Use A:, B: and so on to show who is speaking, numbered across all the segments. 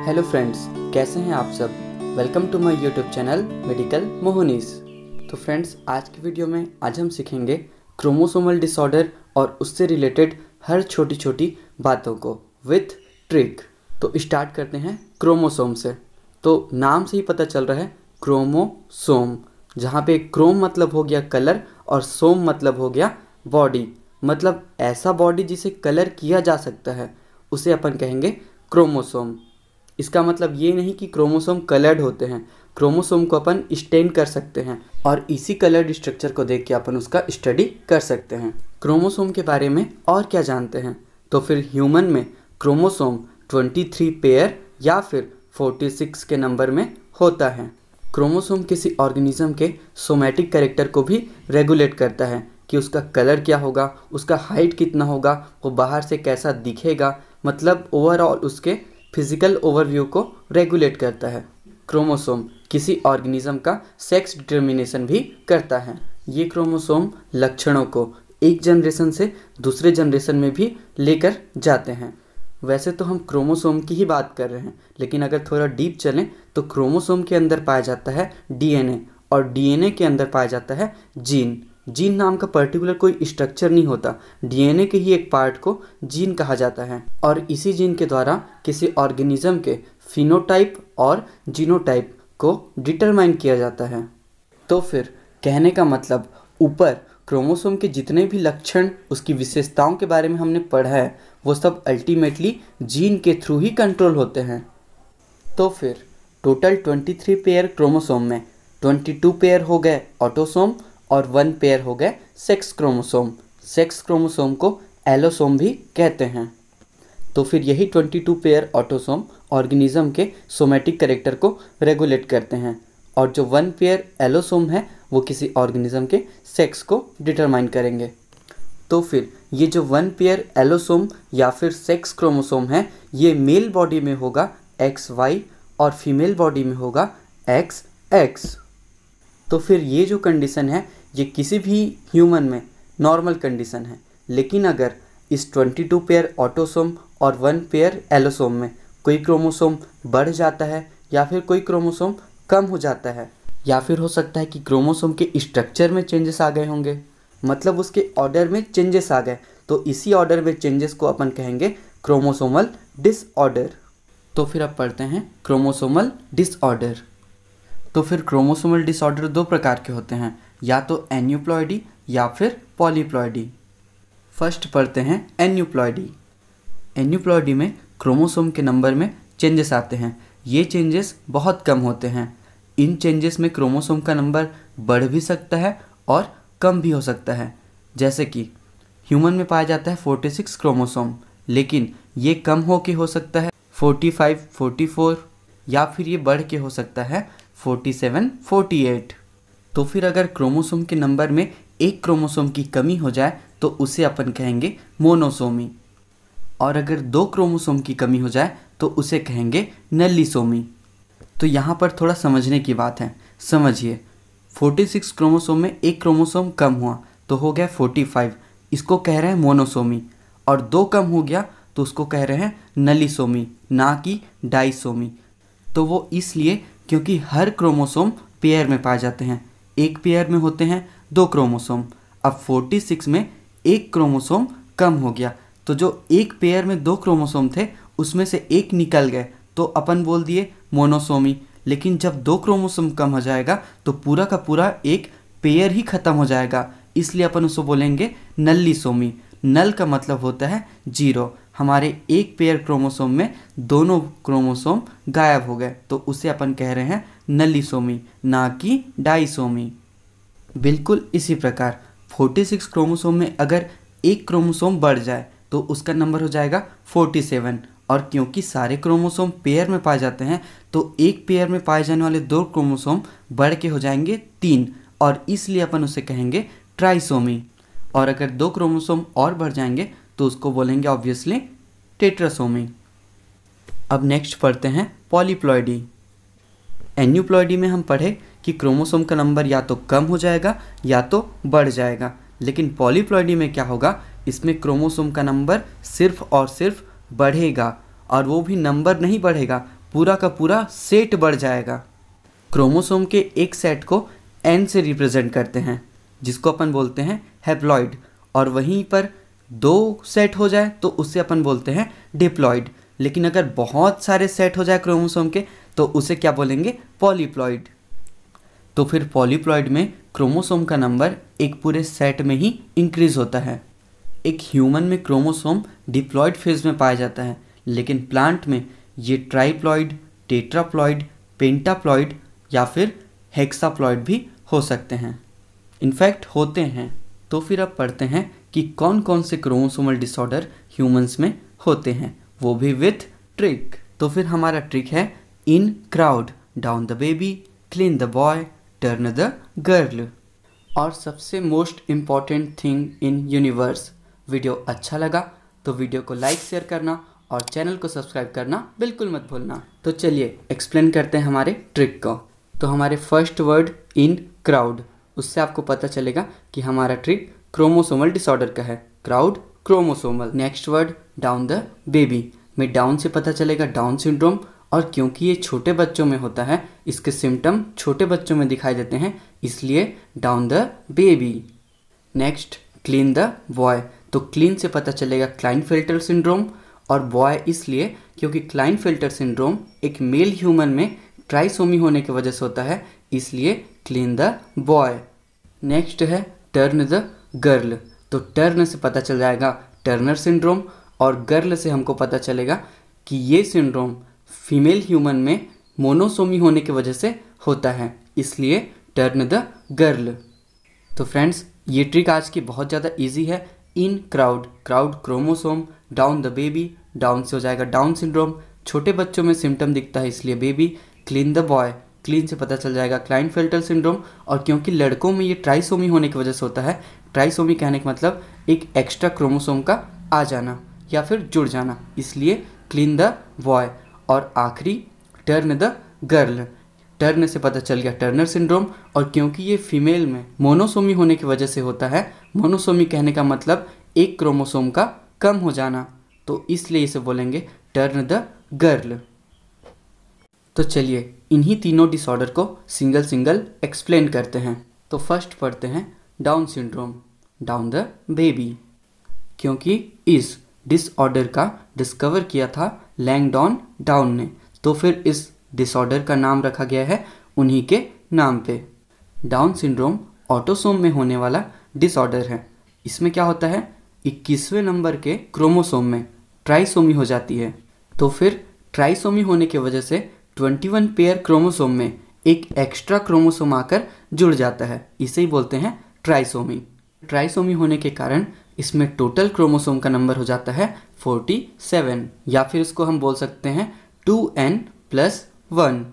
A: Hello friends, कैसे हैं आप सब। Welcome to my YouTube channel medical मोहनीस। तो फ्रेंड्स, आज की वीडियो में आज हम सीखेंगे क्रोमोसोमल डिसऑर्डर और उससे रिलेटेड हर छोटी छोटी बातों को विथ ट्रिक। तो स्टार्ट करते हैं क्रोमोसोम से। तो नाम से ही पता चल रहा है क्रोमोसोम, जहाँ पे क्रोम मतलब हो गया कलर और सोम मतलब हो गया बॉडी, मतलब ऐसा बॉडी जिसे कलर किया जा सकता है उसे अपन कहेंगे क्रोमोसोम। इसका मतलब ये नहीं कि क्रोमोसोम कलर्ड होते हैं, क्रोमोसोम को अपन स्टेन कर सकते हैं और इसी कलर्ड स्ट्रक्चर को देख के अपन उसका स्टडी कर सकते हैं। क्रोमोसोम के बारे में और क्या जानते हैं, तो फिर ह्यूमन में क्रोमोसोम 23 पेयर या फिर 46 के नंबर में होता है। क्रोमोसोम किसी ऑर्गेनिज्म के सोमैटिक कैरेक्टर को भी रेगुलेट करता है कि उसका कलर क्या होगा, उसका हाइट कितना होगा, वो बाहर से कैसा दिखेगा, मतलब ओवरऑल उसके फिजिकल ओवरव्यू को रेगुलेट करता है। क्रोमोसोम किसी ऑर्गेनिज्म का सेक्स डिटर्मिनेशन भी करता है। ये क्रोमोसोम लक्षणों को एक जनरेशन से दूसरे जनरेशन में भी लेकर जाते हैं। वैसे तो हम क्रोमोसोम की ही बात कर रहे हैं, लेकिन अगर थोड़ा डीप चलें तो क्रोमोसोम के अंदर पाया जाता है डीएनए और डीएनए के अंदर पाया जाता है जीन। जीन नाम का पर्टिकुलर कोई स्ट्रक्चर नहीं होता, डीएनए के ही एक पार्ट को जीन कहा जाता है और इसी जीन के द्वारा किसी ऑर्गेनिज्म के फिनोटाइप और जीनोटाइप को डिटरमाइन किया जाता है। तो फिर कहने का मतलब ऊपर क्रोमोसोम के जितने भी लक्षण, उसकी विशेषताओं के बारे में हमने पढ़ा है, वो सब अल्टीमेटली जीन के थ्रू ही कंट्रोल होते हैं। तो फिर टोटल 23 पेयर क्रोमोसोम में 22 पेयर हो गए ऑटोसोम और 1 पेयर हो गए सेक्स क्रोमोसोम। सेक्स क्रोमोसोम को एलोसोम भी कहते हैं। तो फिर यही 22 पेयर ऑटोसोम ऑर्गेनिज्म के सोमैटिक कैरेक्टर को रेगुलेट करते हैं और जो 1 पेयर एलोसोम है वो किसी ऑर्गेनिज्म के सेक्स को डिटरमाइन करेंगे। तो फिर ये जो 1 पेयर एलोसोम या फिर सेक्स क्रोमोसोम है, ये मेल बॉडी में होगा XY और फीमेल बॉडी में होगा XX। तो फिर ये जो कंडीशन है ये किसी भी ह्यूमन में नॉर्मल कंडीशन है, लेकिन अगर इस 22 पेयर ऑटोसोम और 1 पेयर एलोसोम में कोई क्रोमोसोम बढ़ जाता है या फिर कोई क्रोमोसोम कम हो जाता है, या फिर हो सकता है कि क्रोमोसोम के स्ट्रक्चर में चेंजेस आ गए होंगे, मतलब उसके ऑर्डर में चेंजेस आ गए, तो इसी ऑर्डर में चेंजेस को अपन कहेंगे क्रोमोसोमल डिसऑर्डर। तो फिर अब पढ़ते हैं क्रोमोसोमल डिसऑर्डर। तो फिर क्रोमोसोमल डिसऑर्डर दो प्रकार के होते हैं, या तो एन्यूप्लॉइडी या फिर पॉलीप्लॉइडी। फर्स्ट पढ़ते हैं एन्यूप्लॉइडी। एन्यूप्लॉइडी में क्रोमोसोम के नंबर में चेंजेस आते हैं। ये चेंजेस बहुत कम होते हैं। इन चेंजेस में क्रोमोसोम का नंबर बढ़ भी सकता है और कम भी हो सकता है। जैसे कि ह्यूमन में पाया जाता है 46 क्रोमोसोम, लेकिन ये कम हो के हो सकता है 45, 44 या फिर ये बढ़ के हो सकता है 47, 48। तो फिर अगर क्रोमोसोम के नंबर में एक क्रोमोसोम की कमी हो जाए तो उसे अपन कहेंगे मोनोसोमी, और अगर 2 क्रोमोसोम की कमी हो जाए तो उसे कहेंगे नल्लीसोमी। तो यहाँ पर थोड़ा समझने की बात है, समझिए। 46 क्रोमोसोम में एक क्रोमोसोम कम हुआ तो हो गया 45, इसको कह रहे हैं मोनोसोमी, और 2 कम हो गया तो उसको कह रहे हैं नल्लीसोमी, ना कि डाइसोमी। तो वो इसलिए क्योंकि हर क्रोमोसोम पेयर में पाए जाते हैं। एक पेयर में होते हैं 2 क्रोमोसोम। अब 46 में एक क्रोमोसोम कम हो गया, तो जो एक पेयर में 2 क्रोमोसोम थे उसमें से एक निकल गए तो अपन बोल दिए मोनोसोमी। लेकिन जब 2 क्रोमोसोम कम हो जाएगा तो पूरा का पूरा एक पेयर ही खत्म हो जाएगा, इसलिए अपन उसको बोलेंगे नल्लीसोमी। नल का मतलब होता है 0। हमारे एक पेयर क्रोमोसोम में दोनों क्रोमोसोम गायब हो गए तो उसे अपन कह रहे हैं नल्लीसोमी, ना कि डाइसोमी। बिल्कुल इसी प्रकार 46 क्रोमोसोम में अगर एक क्रोमोसोम बढ़ जाए तो उसका नंबर हो जाएगा 47, और क्योंकि सारे क्रोमोसोम पेयर में पाए जाते हैं तो एक पेयर में पाए जाने वाले 2 क्रोमोसोम बढ़ के हो जाएंगे 3, और इसलिए अपन उसे कहेंगे ट्राइसोमी। और अगर 2 क्रोमोसोम और बढ़ जाएंगे तो उसको बोलेंगे ऑब्वियसली टेट्रासोमी। अब नेक्स्ट पढ़ते हैं पॉलीप्लॉइडी। एन्यूप्लॉइडी में हम पढ़े कि क्रोमोसोम का नंबर या तो कम हो जाएगा या तो बढ़ जाएगा, लेकिन पॉलीप्लॉइडी में क्या होगा, इसमें क्रोमोसोम का नंबर सिर्फ और सिर्फ बढ़ेगा, और वो भी नंबर नहीं बढ़ेगा, पूरा का पूरा सेट बढ़ जाएगा। क्रोमोसोम के एक सेट को n से रिप्रेजेंट करते हैं, जिसको अपन बोलते हैं हैप्लॉइड, और वहीं पर 2 सेट हो जाए तो उससे अपन बोलते हैं डिप्लॉइड। लेकिन अगर बहुत सारे सेट हो जाए क्रोमोसोम के तो उसे क्या बोलेंगे? पॉलीप्लॉइड। तो फिर पॉलीप्लॉइड में क्रोमोसोम का नंबर एक पूरे सेट में ही इंक्रीज होता है। एक ह्यूमन में क्रोमोसोम डिप्लॉइड फेज में पाया जाता है, लेकिन प्लांट में ये ट्राइप्लॉइड, टेट्राप्लॉइड, पेंटाप्लॉइड या फिर हेक्साप्लॉइड भी हो सकते हैं, इनफैक्ट होते हैं। तो फिर अब पढ़ते हैं कि कौन कौन से क्रोमोसोमल डिसऑर्डर ह्यूमंस में होते हैं, वो भी विथ ट्रिक। तो फिर हमारा ट्रिक है इन crowd, down the baby, clean the boy, turn the girl. और सबसे most important thing in universe, video अच्छा लगा तो वीडियो को लाइक शेयर करना और चैनल को सब्सक्राइब करना बिल्कुल मत भूलना। तो चलिए एक्सप्लेन करते हैं हमारे ट्रिक को। तो हमारे फर्स्ट वर्ड इन क्राउड, उससे आपको पता चलेगा कि हमारा ट्रिक क्रोमोसोमल डिसऑर्डर का है। Crowd chromosomal. Next word down the baby, में डाउन से पता चलेगा डाउन सिंड्रोम, और क्योंकि ये छोटे बच्चों में होता है, इसके सिम्टम छोटे बच्चों में दिखाई देते हैं, इसलिए down the baby. Next clean the boy, तो क्लीन से पता चलेगा क्लाइनफेल्टर सिंड्रोम, और बॉय इसलिए क्योंकि क्लाइनफेल्टर सिंड्रोम एक मेल ह्यूमन में ट्राइसोमी होने की वजह से होता है, इसलिए क्लीन द बॉय। नेक्स्ट है टर्न द गर्ल, तो टर्न से पता चल जाएगा टर्नर सिंड्रोम, और गर्ल से हमको पता चलेगा कि ये सिंड्रोम फीमेल ह्यूमन में मोनोसोमी होने की वजह से होता है, इसलिए टर्न द गर्ल। तो फ्रेंड्स, ये ट्रिक आज की बहुत ज़्यादा इजी है। इन crowd, crowd chromosome, down the baby, down से हो जाएगा डाउन सिंड्रोम, छोटे बच्चों में सिम्टम दिखता है इसलिए baby. Clean the boy, clean से पता चल जाएगा क्लाइनफेल्टर सिंड्रोम, और क्योंकि लड़कों में ये ट्राइसोमी होने की वजह से होता है, ट्राइसोमी कहने का मतलब एक एक्स्ट्रा क्रोमोसोम का आ जाना या फिर जुड़ जाना, इसलिए क्लीन द बॉय। और आखिरी टर्न द गर्ल, टर्न से पता चल गया टर्नर सिंड्रोम, और क्योंकि ये फीमेल में मोनोसोमी होने की वजह से होता है, मोनोसोमी कहने का मतलब एक क्रोमोसोम का कम हो जाना, तो इसलिए इसे बोलेंगे टर्न द गर्ल। तो चलिए इन्हीं तीनों डिसऑर्डर को सिंगल सिंगल एक्सप्लेन करते हैं। तो फर्स्ट पढ़ते हैं down syndrome, down the baby. क्योंकि इस डिसऑर्डर का डिस्कवर किया था लैंगडॉन डाउन ने, तो फिर इस डिसऑर्डर का नाम रखा गया है उन्हीं के नाम पे। डाउन सिंड्रोम ऑटोसोम में होने वाला डिसऑर्डर है। इसमें क्या होता है, 21वें नंबर के क्रोमोसोम में ट्राइसोमी हो जाती है, तो फिर ट्राइसोमी होने की वजह से 21 पेयर क्रोमोसोम में एक एक्स्ट्रा क्रोमोसोम आकर जुड़ जाता है, इसे ही बोलते हैं ट्राइसोमी। ट्राइसोमी होने के कारण इसमें टोटल क्रोमोसोम का नंबर हो जाता है 47, या फिर इसको हम बोल सकते हैं 2n+1।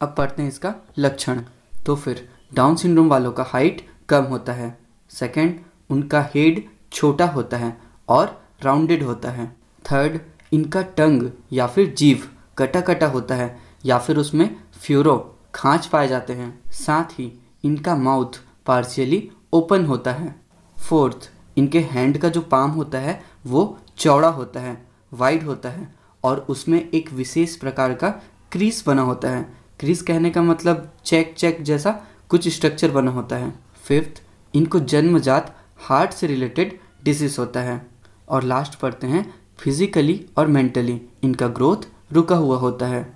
A: अब पढ़ते हैं इसका लक्षण। तो फिर डाउन सिंड्रोम वालों का हाइट कम होता है। सेकंड, उनका हेड छोटा होता है और राउंडेड होता है। थर्ड, इनका टंग या फिर जीभ कटा कटा होता है, या फिर उसमें फ्यूरो खांच पाए जाते हैं। साथ ही इनका माउथ पार्शियली ओपन होता है। फोर्थ, इनके हैंड का जो पाम होता है वो चौड़ा होता है, वाइड होता है, और उसमें एक विशेष प्रकार का क्रीज बना होता है। क्रीज कहने का मतलब चेक चेक जैसा कुछ स्ट्रक्चर बना होता है। फिफ्थ, इनको जन्मजात हार्ट से रिलेटेड डिसीज होता है। और लास्ट पढ़ते हैं फिजिकली और मेंटली इनका ग्रोथ रुका हुआ होता है।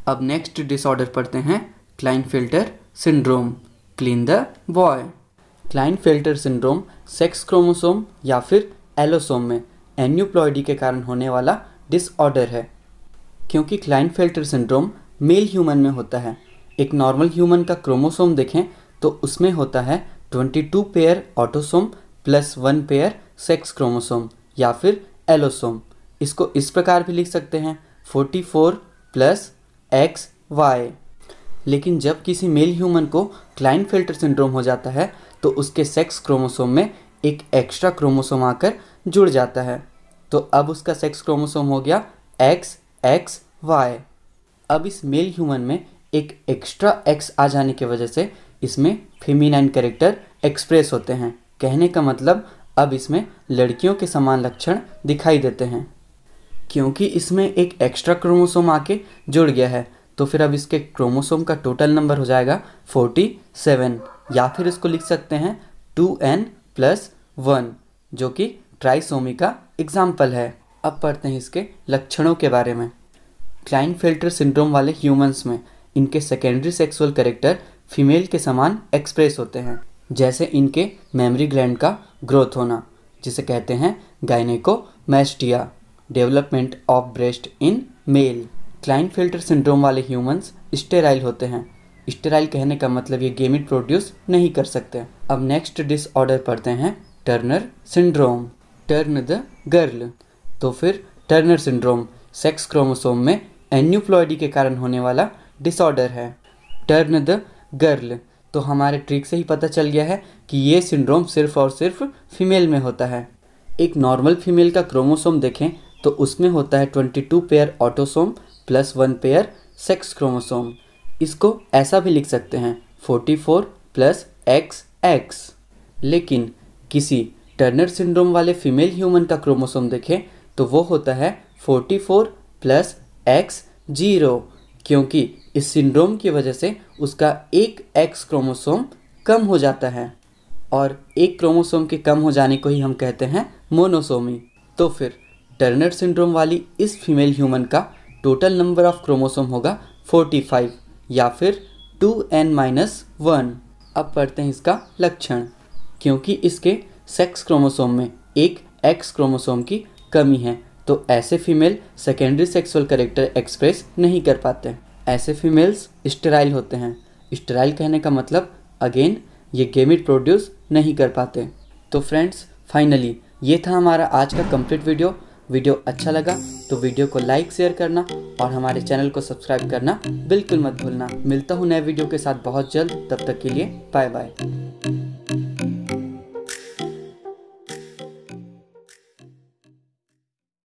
A: अब नेक्स्ट डिसऑर्डर पढ़ते हैं Klinefelter syndrome, clean the boy. Klinefelter syndrome sex chromosome या फिर एलोसोम में एन्यूप्लॉइडी के कारण होने वाला डिसऑर्डर है। क्योंकि क्लाइनफेल्टर सिंड्रोम मेल ह्यूमन में होता है, एक नॉर्मल ह्यूमन का क्रोमोसोम देखें तो उसमें होता है 22 pair autosome plus 1 pair sex chromosome या फिर एलोसोम। इसको इस प्रकार भी लिख सकते हैं 44 + XY। लेकिन जब किसी मेल ह्यूमन को क्लाइनफेल्टर सिंड्रोम हो जाता है तो उसके सेक्स क्रोमोसोम में एक एक्स्ट्रा क्रोमोसोम आकर जुड़ जाता है, तो अब उसका सेक्स क्रोमोसोम हो गया XXY। अब इस मेल ह्यूमन में एक एक्स्ट्रा X आ जाने की वजह से इसमें फेमिनाइन कैरेक्टर एक्सप्रेस होते हैं। कहने का मतलब अब इसमें लड़कियों के समान लक्षण दिखाई देते हैं। क्योंकि इसमें एक एक्स्ट्रा क्रोमोसोम आके जुड़ गया है, तो फिर अब इसके क्रोमोसोम का टोटल नंबर हो जाएगा 47, या फिर इसको लिख सकते हैं 2n+1, जो कि ट्राइसोमी का एग्जाम्पल है। अब पढ़ते हैं इसके लक्षणों के बारे में। क्लाइनफेल्टर सिंड्रोम वाले ह्यूमंस में इनके सेकेंडरी सेक्सुअल कैरेक्टर फीमेल के समान एक्सप्रेस होते हैं, जैसे इनके मेमोरी ग्लैंड का ग्रोथ होना, जिसे कहते हैं gynaecomastia, development of breast in male. Klinefelter syndrome वाले ह्यूमंस स्टेराइल होते हैं। स्टेराइल कहने का मतलब ये गेमिट प्रोड्यूस नहीं कर सकते। अब नेक्स्ट डिसऑर्डर पढ़ते हैं Turner syndrome, turn the girl. तो फिर टर्नर सिंड्रोम सेक्स क्रोमोसोम में एन्यूप्लॉइडी के कारण होने वाला डिसऑर्डर है। टर्न द गर्ल, तो हमारे ट्रिक से ही पता चल गया है कि ये सिंड्रोम सिर्फ और सिर्फ फीमेल में होता है। एक नॉर्मल फीमेल का क्रोमोसोम देखें तो उसमें होता है 22 pair autosome plus 1 pair sex chromosome. इसको ऐसा भी लिख सकते हैं 44 + XX। लेकिन किसी टर्नर सिंड्रोम वाले फीमेल ह्यूमन का क्रोमोसोम देखें तो वो होता है 44 + X0, क्योंकि इस सिंड्रोम की वजह से उसका एक X क्रोमोसोम कम हो जाता है, और एक क्रोमोसोम के कम हो जाने को ही हम कहते हैं मोनोसोमी। तो फिर टर्नर सिंड्रोम वाली इस फीमेल ह्यूमन का टोटल नंबर ऑफ क्रोमोसोम होगा 45, या फिर 2n-1। अब पढ़ते हैं इसका लक्षण। क्योंकि इसके सेक्स क्रोमोसोम में एक X क्रोमोसोम की कमी है, तो ऐसे female secondary sexual character express नहीं कर पाते। ऐसे फीमेल्स स्टेराइल होते हैं। स्टेराइल कहने का मतलब अगेन ये गेमिट प्रोड्यूस नहीं कर पाते। तो फ्रेंड्स, फाइनली ये था हमारा आज का कंप्लीट वीडियो अच्छा लगा तो वीडियो को लाइक शेयर करना और हमारे चैनल को सब्सक्राइब करना बिल्कुल मत भूलना। मिलता हूँ नए वीडियो के साथ बहुत जल्द, तब तक के लिए बाय बाय।